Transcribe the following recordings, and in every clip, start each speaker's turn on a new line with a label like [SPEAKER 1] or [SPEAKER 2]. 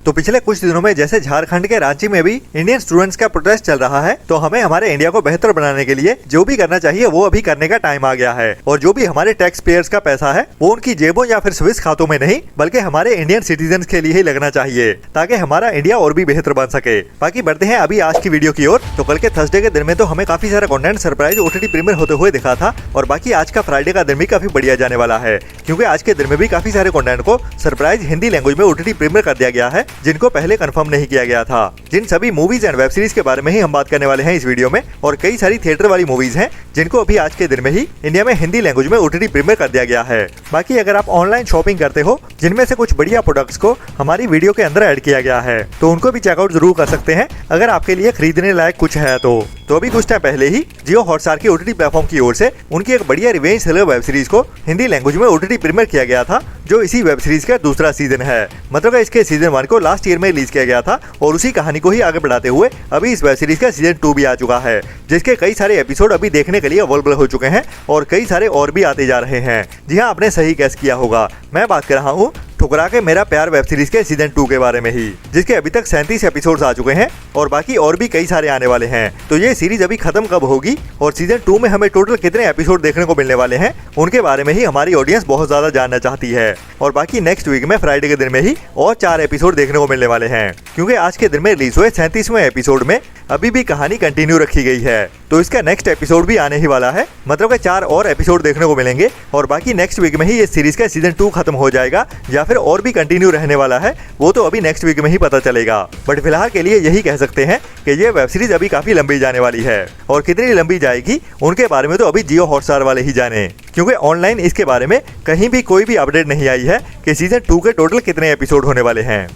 [SPEAKER 1] तो पिछले कुछ दिनों में जैसे झारखंड के रांची में भी इंडियन स्टूडेंट्स का प्रोटेस्ट चल रहा है, तो हमें हमारे इंडिया को बेहतर बनाने के लिए जो भी करना चाहिए वो अभी करने का टाइम आ गया है। और जो भी हमारे टैक्स पेयर्स का पैसा है वो उनकी जेबों या फिर स्विस खातों में नहीं बल्कि हमारे इंडियन सिटीजन के लिए ही लगना चाहिए, ताकि हमारा इंडिया और भी बेहतर बन सके। बाकी बढ़ते हैं अभी आज की वीडियो की ओर। तो कल के थर्सडे के दिन में तो हमें काफी सारा कंटेंट सरप्राइज ओटीटी प्रीमियर होते हुए दिखा था, और बाकी आज का फ्राइडे का दिन भी काफी बढ़िया जाने वाला है, क्योंकि आज के दिन में भी काफी सारे कंटेंट को सरप्राइज हिंदी लैंग्वेज में ओटीटी प्रीमियर कर दिया गया है, जिनको पहले कंफर्म नहीं किया गया था। जिन सभी मूवीज एंड वेब सीरीज के बारे में ही हम बात करने वाले हैं इस वीडियो में, और कई सारी थिएटर वाली मूवीज हैं जिनको अभी आज के दिन में ही इंडिया में हिंदी लैंग्वेज में ओटीटी प्रीमियर कर दिया गया है। बाकी अगर आप ऑनलाइन शॉपिंग करते हो जिनमें से कुछ बढ़िया प्रोडक्ट्स को हमारी वीडियो के अंदर ऐड किया गया है, तो उनको भी चेकआउट जरूर कर सकते हैं अगर आपके लिए खरीदने लायक कुछ है तो। अभी कुछ टाइम पहले ही जियो हॉटस्टार की ओटीटी प्लेटफॉर्म की ओर से उनकी एक बढ़िया रिवेंज थ्रिलर वेब सीरीज को हिंदी लैंग्वेज में ओटीटी प्रीमियर किया गया था, जो इसी वेब सीरीज का दूसरा सीजन है। मतलब इसके सीजन 1 को लास्ट ईयर में रिलीज किया गया था, और उसी कहानी को ही आगे बढ़ाते हुए अभी इस वेब सीरीज का सीजन 2 भी आ चुका है, जिसके कई सारे एपिसोड अभी देखने के लिए अवेलेबल हो चुके हैं, और कई सारे और भी आते जा रहे हैं। जी हाँ, आपने सही गैस किया होगा, मैं बात कर रहा हूँ ठुकरा के मेरा प्यार वेब सीरीज के सीजन 2 के बारे में ही, जिसके अभी तक 37 एपिसोड्स आ चुके हैं, और बाकी और भी कई सारे आने वाले हैं। तो ये सीरीज अभी खत्म कब होगी और सीजन 2 में हमें टोटल कितने एपिसोड देखने को मिलने वाले हैं, उनके बारे में ही हमारी ऑडियंस बहुत ज्यादा जानना चाहती है। और बाकी नेक्स्ट वीक में फ्राइडे के दिन में ही और 4 एपिसोड देखने को मिलने वाले हैं, क्योंकि आज के दिन में रिलीज हुए 37वें एपिसोड में अभी भी कहानी कंटिन्यू रखी गई है। तो इसका नेक्स्ट एपिसोड भी आने ही वाला है, मतलब कि 4 और एपिसोड देखने को मिलेंगे, और बाकी नेक्स्ट वीक में ही ये सीरीज का सीजन 2 खत्म हो जाएगा या फिर और भी कंटिन्यू रहने वाला है, वो तो अभी नेक्स्ट वीक में ही पता चलेगा। बट फिलहाल के लिए यही कह सकते हैं कि ये वेब सीरीज अभी काफी लंबी जाने वाली है, और कितनी लंबी जाएगी उनके बारे में तो अभी जियो हॉटस्टार वाले ही जाने, क्योंकि ऑनलाइन इसके बारे में कहीं भी कोई भी अपडेट नहीं आई है कि सीजन 2 के टोटल कितने एपिसोड होने वाले हैं।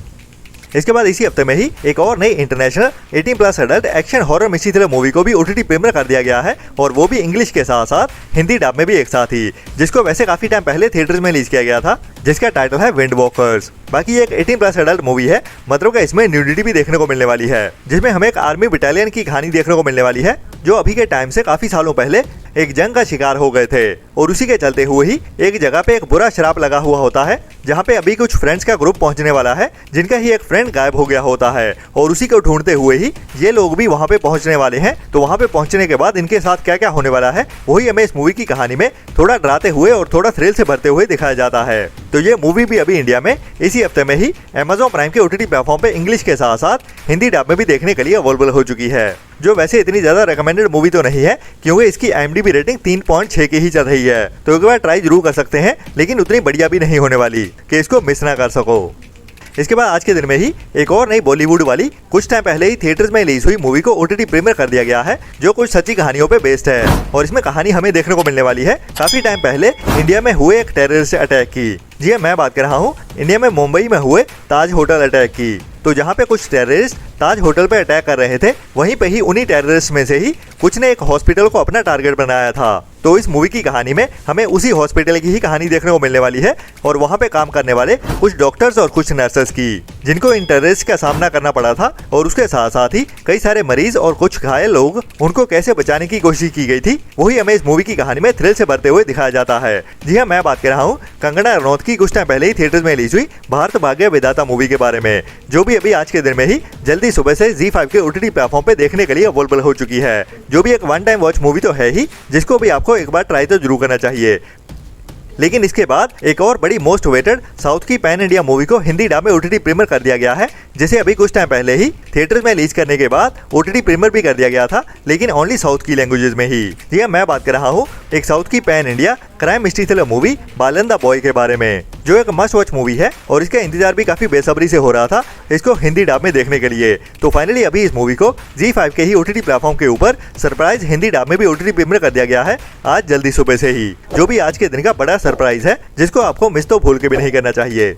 [SPEAKER 1] इसके बाद इसी हफ्ते में ही एक और नई international 18+ adult action horror mystery thriller movie को भी ओटीटी प्रीमियर कर दिया गया है, और वो भी इंग्लिश के साथ साथ हिंदी डब में भी एक साथ ही, जिसको वैसे काफी टाइम पहले थिएटर्स में रिलीज किया गया था, जिसका टाइटल है विंड वॉकर्स। बाकी एक 18+ एडल्ट मूवी है, मतलब कि इसमें न्यूडिटी भी देखने को मिलने वाली है, जिसमें हमें एक आर्मी बटालियन की कहानी देखने को मिलने वाली है, जो अभी के टाइम से काफी सालों पहले एक जंग का शिकार हो गए थे, और उसी के चलते हुए ही एक जगह पे एक बुरा श्राप लगा हुआ होता है, जहाँ पे अभी कुछ फ्रेंड्स का ग्रुप पहुंचने वाला है, जिनका ही एक फ्रेंड गायब हो गया होता है, और उसी को ढूंढते हुए ही ये लोग भी वहाँ पे पहुंचने वाले हैं। तो वहाँ पे पहुंचने के बाद इनके साथ क्या क्या होने वाला है, वही हमें इस मूवी की कहानी में थोड़ा डराते हुए और थोड़ा थ्रिल से भरते हुए दिखाया जाता है। तो ये मूवी भी अभी इंडिया में इसी हफ्ते में ही Amazon प्राइम के ओटीटी प्लेटफॉर्म पे इंग्लिश के साथ साथ हिंदी डब में भी देखने के लिए अवेलेबल हो चुकी है, जो वैसे इतनी ज्यादा रिकमेंडेड मूवी तो नहीं है, क्योंकि इसकी IMDb रेटिंग 3.6 की ही चल रही है। तो एक बार ट्राई जरूर कर सकते हैं, लेकिन उतनी बढ़िया भी नहीं होने वाली कि इसको मिस ना कर सको। इसके बाद आज के दिन में ही एक और नई बॉलीवुड वाली कुछ टाइम पहले ही थिएटर्स में रिलीज हुई मूवी को ओटीटी प्रीमियर कर दिया गया है, जो कुछ सच्ची कहानियों पे बेस्ड है, और इसमें कहानी हमें देखने को मिलने वाली है काफी टाइम पहले इंडिया में हुए एक टेररिस्ट अटैक की। जी हाँ, मैं बात कर रहा हूँ इंडिया में मुंबई में हुए ताज होटल अटैक की। तो जहाँ पे कुछ टेररिस्ट ताज होटल पे अटैक कर रहे थे, वहीं पे ही उन्हीं टेररिस्ट में से ही कुछ ने एक हॉस्पिटल को अपना टारगेट बनाया था। तो इस मूवी की कहानी में हमें उसी हॉस्पिटल की ही कहानी देखने को मिलने वाली है, और वहाँ पे काम करने वाले कुछ डॉक्टर्स और कुछ नर्सेस की, जिनको इन टेररिस्ट का सामना करना पड़ा था, और उसके साथ साथ ही कई सारे मरीज और कुछ घायल लोग, उनको कैसे बचाने की कोशिश की गई थी, वही हमें इस मूवी की कहानी में थ्रिल से भरते हुए दिखाया जाता है। जी हाँ, मैं बात कर रहा हूँ कंगना रनौत की कुछ टाइम पहले ही थिएटर्स में रिलीज हुई भारत भाग्य विधाता मूवी के बारे में, जो भी अभी आज के दिन में ही जल्दी सुबह से ZEE5 के ओटीटी प्लेटफॉर्म पे देखने के लिए अवेलेबल हो चुकी है, जो भी एक वन टाइम वॉच मूवी तो है ही, जिसको भी आपको एक बार ट्राई तो जरूर करना चाहिए। लेकिन इसके बाद एक और बड़ी मोस्ट वेटेड साउथ की पैन इंडिया मूवी को हिंदी डब में ओटीटी प्रीमियर कर दिया गया है, जिसे अभी कुछ टाइम पहले ही थिएटर्स में रिलीज करने के बाद ओटीटी प्रीमियर भी कर दिया गया था, लेकिन ओनली साउथ की लैंग्वेजेस में ही। जी हाँ, मैं बात कर रहा हूँ एक साउथ की pan India crime mystery thriller movie Balan the boy के बारे में, जो एक मस्ट वॉच मूवी है, और इसका इंतजार भी काफी बेसब्री से हो रहा था इसको हिंदी डब में देखने के लिए। तो फाइनली अभी इस मूवी को ZEE5 के ही ओटीटी प्लेटफॉर्म के ऊपर सरप्राइज हिंदी डब में भी ओटीटी प्रीमियर कर दिया गया है आज जल्दी सुबह से ही, जो भी आज के दिन का बड़ा सरप्राइज है, जिसको आपको मिस तो भूल के भी नहीं करना चाहिए।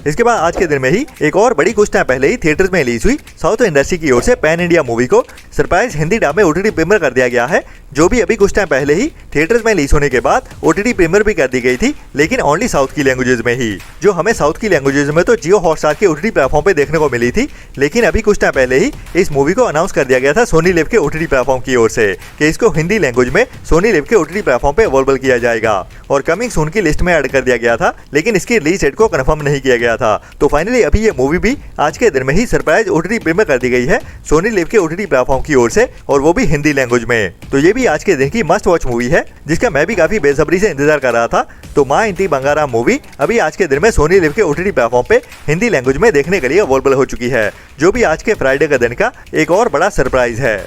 [SPEAKER 1] इसके बाद आज के दिन में ही एक और बड़ी कुछ टाइम पहले ही थिएटर्स में रिलीज हुई साउथ इंडस्ट्री की ओर से पैन इंडिया मूवी को सरप्राइज हिंदी डब में ओटीटी प्रीमियर कर दिया गया है, जो भी अभी कुछ टाइम पहले ही थिएटर्स में रिलीज होने के बाद ओटीटी प्रीमियर भी कर दी गई थी, लेकिन ओनली साउथ की लैंग्वेजेस में ही। जो हमें साउथ की लैंग्वेजेस में तो जियो हॉटस्टार के ओटीटी प्लेटफॉर्म पे देखने को मिली थी, लेकिन अभी कुछ टाइम पहले ही इस मूवी को अनाउंस कर दिया गया था सोनी लिव के ओटीटी प्लेटफॉर्म की ओर से कि इसको हिंदी लैंग्वेज में सोनी लिव के ओटीटी प्लेटफॉर्म पे अवेलेबल किया जाएगा, और कमिंग सून की लिस्ट में ऐड कर दिया गया था, लेकिन इसकी रिलीज डेट को कंफर्म नहीं किया गया गया था। तो फाइनली अभी ये मूवी भी आज के दिन में ही सरप्राइज ओटीटी प्रीमियर कर दी गई है सोनी लिव के ओटीटी प्लेटफॉर्म की ओर से, और वो भी हिंदी लैंग्वेज में। तो ये भी आज के दिन की मस्ट वॉच मूवी है जिसका मैं भी काफी बेसब्री से इंतजार कर रहा था। तो माँ इंती बंगारा मूवी अभी आज के दिन में सोनी लिव के ओटीटी प्लेटफॉर्म पे हिंदी लैंग्वेज में देखने के लिए अवेलेबल हो चुकी है, जो भी आज के फ्राइडे का दिन का एक और बड़ा सरप्राइज है।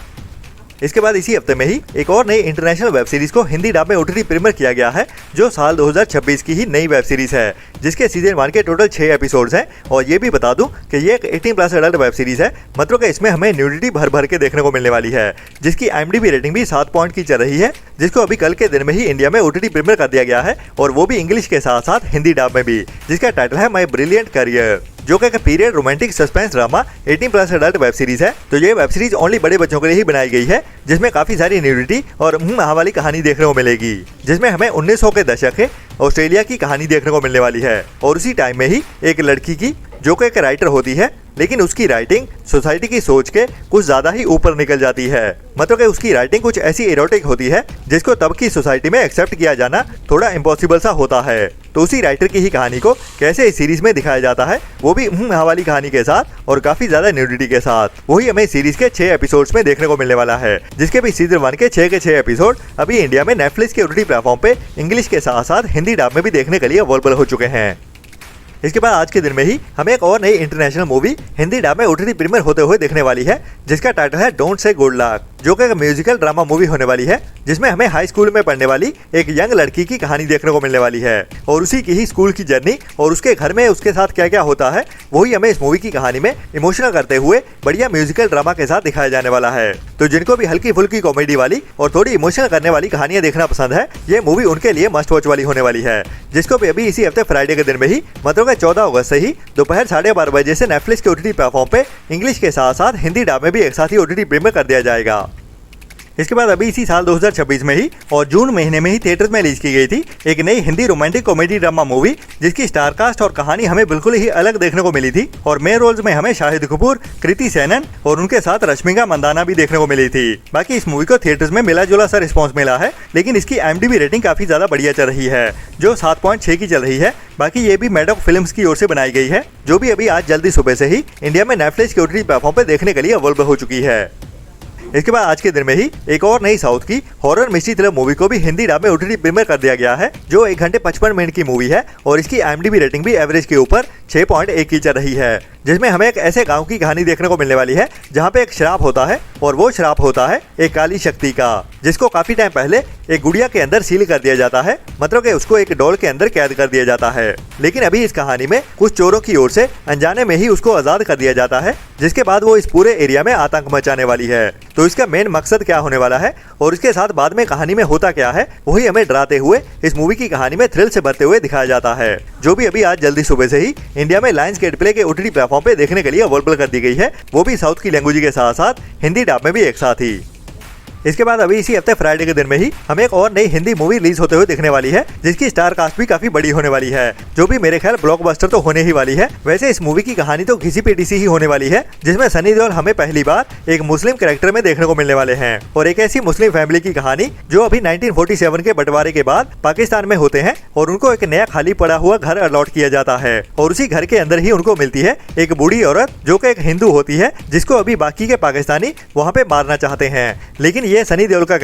[SPEAKER 1] इसके बाद इसी हफ्ते में ही एक और नई इंटरनेशनल वेब सीरीज को हिंदी डब में ओटीटी प्रीमियर किया गया है, जो साल 2026 की ही नई वेब सीरीज है, जिसके सीजन 1 के टोटल 6 एपिसोड्स हैं। और ये भी बता दूं कि ये एक 18+ एडल्ट वेब सीरीज है, मतलब कि इसमें हमें न्यूडिटी भर भर के देखने को मिलने वाली है, जिसकी IMDb रेटिंग भी 7 पॉइंट की चल रही है, जिसको अभी कल के दिन में ही इंडिया में ओटीटी प्रीमियर कर दिया गया है, और वो भी इंग्लिश के साथ साथ हिंदी डब में भी, जिसका टाइटल है माई ब्रिलियंट करियर, जो कि period romantic suspense drama 18+ adult web series है। तो ये वेब सीरीज ओनली बड़े बच्चों के लिए ही बनाई गई है, जिसमें काफी सारी न्यूडिटी और वाली कहानी देखने को मिलेगी, जिसमें हमें 1900 के दशक के ऑस्ट्रेलिया की कहानी देखने को मिलने वाली है। और उसी टाइम में ही एक लड़की की, जो कि एक राइटर होती है, लेकिन उसकी राइटिंग सोसाइटी की सोच के कुछ ज्यादा ही ऊपर निकल जाती है, मतलब कि उसकी राइटिंग कुछ ऐसी इरोटिक होती है जिसको तब की सोसाइटी में एक्सेप्ट किया जाना थोड़ा इम्पॉसिबल सा होता है। तो उसी राइटर की ही कहानी को कैसे इस सीरीज में दिखाया जाता है, वो भी वाली कहानी के साथ और काफी ज्यादा न्यूडिटी के साथ, वही हमें सीरीज के 6 एपिसोड्स में देखने को मिलने वाला है, जिसके भी सीजन 1 के 6 एपिसोड अभी इंडिया में नेटफ्लिक्स के ओटीटी प्लेटफॉर्म पे इंग्लिश के साथ साथ हिंदी डब में भी देखने के लिए अवेलेबल हो चुके हैं। इसके बाद आज के दिन में ही हमें एक और नई इंटरनेशनल मूवी हिंदी डब में ओटीटी प्रीमियर होते हुए देखने वाली है, जिसका टाइटल है डोंट से गुड लक, जो कि एक म्यूजिकल ड्रामा मूवी होने वाली है, जिसमें हमें हाई स्कूल में पढ़ने वाली एक यंग लड़की की कहानी देखने को मिलने वाली है, और उसी की ही स्कूल की जर्नी और उसके घर में उसके साथ क्या क्या होता है, वही हमें इस मूवी की कहानी में इमोशनल करते हुए बढ़िया म्यूजिकल ड्रामा के साथ दिखाया जाने वाला है। तो जिनको भी हल्की फुल्की कॉमेडी वाली और थोड़ी इमोशनल करने वाली कहानियां देखना पसंद है, ये मूवी उनके लिए मस्ट वॉच वाली होने वाली है, जिसको भी अभी इसी हफ्ते फ्राइडे के दिन में ही, मतलब 14 अगस्त से ही दोपहर 12:30 बजे से नेटफ्लिक्स के ओटीटी प्लेटफॉर्म पे इंग्लिश के साथ साथ हिंदी डब में भी एक साथ ही ओटीटी प्रीमियर कर दिया जाएगा। इसके बाद अभी इसी साल 2026 में ही और जून महीने में ही थिएटर्स में रिलीज की गई थी एक नई Hindi romantic comedy drama movie, जिसकी स्टार कास्ट और कहानी हमें बिल्कुल ही अलग देखने को मिली थी, और मेन रोल्स में हमें शाहिद कपूर, कृति सेनन और उनके साथ रश्मिका मंदाना भी देखने को मिली थी। बाकी इस मूवी को थिएटर्स में मिला जुला सा रिस्पॉन्स मिला है, लेकिन इसकी IMDb रेटिंग काफी ज्यादा बढ़िया चल रही है, जो 7.6 की चल रही है। बाकी ये भी मैडॉक फिल्म्स की ओर से बनाई गई है, जो भी अभी आज जल्दी सुबह से ही इंडिया में नेटफ्लिक्स के ओटीटी प्लेटफॉर्म पे देखने के लिए अवेलेबल हो चुकी है। इसके बाद आज के दिन में ही एक और नई साउथ की हॉरर मिस्ट्री थ्रिलर मूवी को भी हिंदी डब में ओटीटी प्रीमियर कर दिया गया है, जो 1 घंटे 55 मिनट की मूवी है, और इसकी IMDb रेटिंग भी एवरेज के ऊपर 6.1 की चल रही है, जिसमें हमें एक ऐसे गांव की कहानी देखने को मिलने वाली है जहां पे एक श्राप होता है, और वो श्राप होता है एक काली शक्ति का, जिसको काफी टाइम पहले एक गुड़िया के अंदर सील कर दिया जाता है, मतलब कि उसको एक डॉल के अंदर कैद कर दिया जाता है। लेकिन अभी इस कहानी में कुछ चोरों की ओर से अनजाने में ही उसको आजाद कर दिया जाता है, जिसके बाद वो इस पूरे एरिया में आतंक मचाने वाली है। तो इसका मेन मकसद क्या होने वाला है और इसके साथ बाद में कहानी में होता क्या है, वही हमें डराते हुए इस मूवी की कहानी में थ्रिल से भरते हुए दिखाया जाता है, जो भी अभी आज जल्दी सुबह से ही इंडिया में लायंस गेट प्ले के ओटीटी प्लेटफॉर्म पे देखने के लिए अवेलेबल कर दी गई है, वो भी साउथ की लैंग्वेज के साथ साथ हिंदी डब में भी एक साथ ही। इसके बाद अभी इसी हफ्ते फ्राइडे के दिन में ही हमें एक और नई हिंदी मूवी रिलीज होते हुए दिखने वाली है, जिसकी स्टार कास्ट भी काफी बड़ी होने वाली है, जो भी मेरे ख्याल ब्लॉकबस्टर तो होने ही वाली है। वैसे इस मूवी की कहानी तो घिसी पिटी सी ही होने वाली है, जिसमें सनी देओल हमें पहली बार एक मुस्लिम कैरेक्टर में देखने को मिलने वाले हैं, और एक ऐसी मुस्लिम फैमिली की कहानी जो अभी 1947 के बंटवारे के बाद पाकिस्तान में होते हैं, और उनको एक नया खाली पड़ा हुआ घर अलॉट किया जाता है, और उसी घर के अंदर ही उनको मिलती है एक बूढ़ी औरत, जो कि एक हिंदू होती है, जिसको अभी बाकी के पाकिस्तानी वहाँ पे मारना चाहते हैं, लेकिन ये सनी देओल का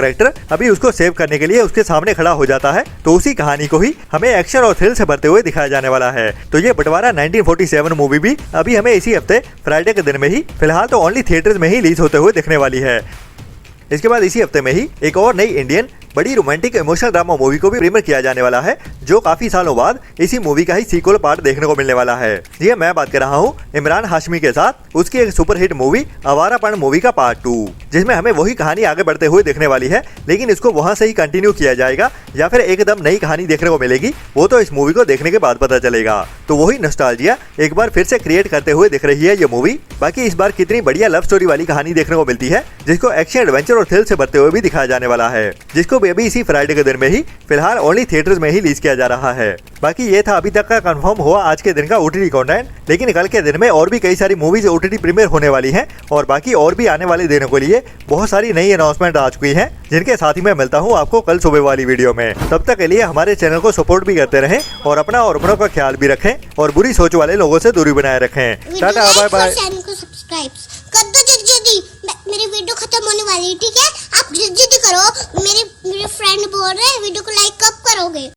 [SPEAKER 1] अभी उसको सेव करने के लिए उसके सामने खड़ा हो जाता है। तो उसी कहानी को ही हमें एक्शन और थ्रिल से भरते हुए दिखाया जाने वाला है। तो ये बंटवारा 1947 मूवी भी अभी हमें इसी हफ्ते फ्राइडे के दिन में ही, फिलहाल तो ओनली थिएटर्स में ही रिलीज होते हुए दिखने वाली है। इसके बाद इसी हफ्ते में ही एक और नई इंडियन बड़ी रोमांटिक इमोशनल ड्रामा मूवी को भी प्रीमियर किया जाने वाला है, जो काफी सालों बाद इसी मूवी का ही सीक्वल पार्ट देखने को मिलने वाला है। जी मैं बात कर रहा हूँ इमरान हाशमी के साथ उसकी एक सुपरहिट मूवी आवारापन मूवी का पार्ट 2, जिसमें हमें वही कहानी आगे बढ़ते हुए देखने वाली है, लेकिन इसको वहाँ से ही कंटिन्यू किया जाएगा या फिर एकदम नई कहानी देखने को मिलेगी, वो तो इस मूवी को देखने के बाद पता चलेगा। तो वही नॉस्टैल्जिया एक बार फिर से क्रिएट करते हुए दिख रही है ये मूवी। बाकी इस बार कितनी बढ़िया लव स्टोरी वाली कहानी देखने को मिलती है, जिसको एक्शन एडवेंचर और थ्रिल से भरते हुए भी दिखाया जाने वाला है, जिसको अभी इसी फ्राइडे के दिन में ही फिलहाल ओनली थिएटर्स में ही रिलीज किया जा रहा है। बाकी ये था अभी तक का कंफर्म हुआ आज के दिन का OTT कंटेंट, लेकिन कल के दिन में और भी कई सारी मूवीज OTT प्रीमियर होने वाली हैं और बाकी और भी आने वाले दिनों के लिए बहुत सारी नई अनाउंसमेंट आ चुकी हैं, जिनके साथ ही मैं मिलता हूँ आपको कल सुबह वाली वीडियो में। तब तक के लिए हमारे चैनल को सपोर्ट भी करते रहें और अपना और अपनों का ख्याल भी रखें और बुरी सोच वाले लोगों से दूरी बनाए रखें। Tata bye bye.
[SPEAKER 2] चैनल को सब्सक्राइब कर दो जल्दी, मेरी वीडियो खत्म होने वाली है, ठीक है? आप जल्दी करो, मेरे फ्रेंड बोल रहे हैं वीडियो को लाइक कब करोगे?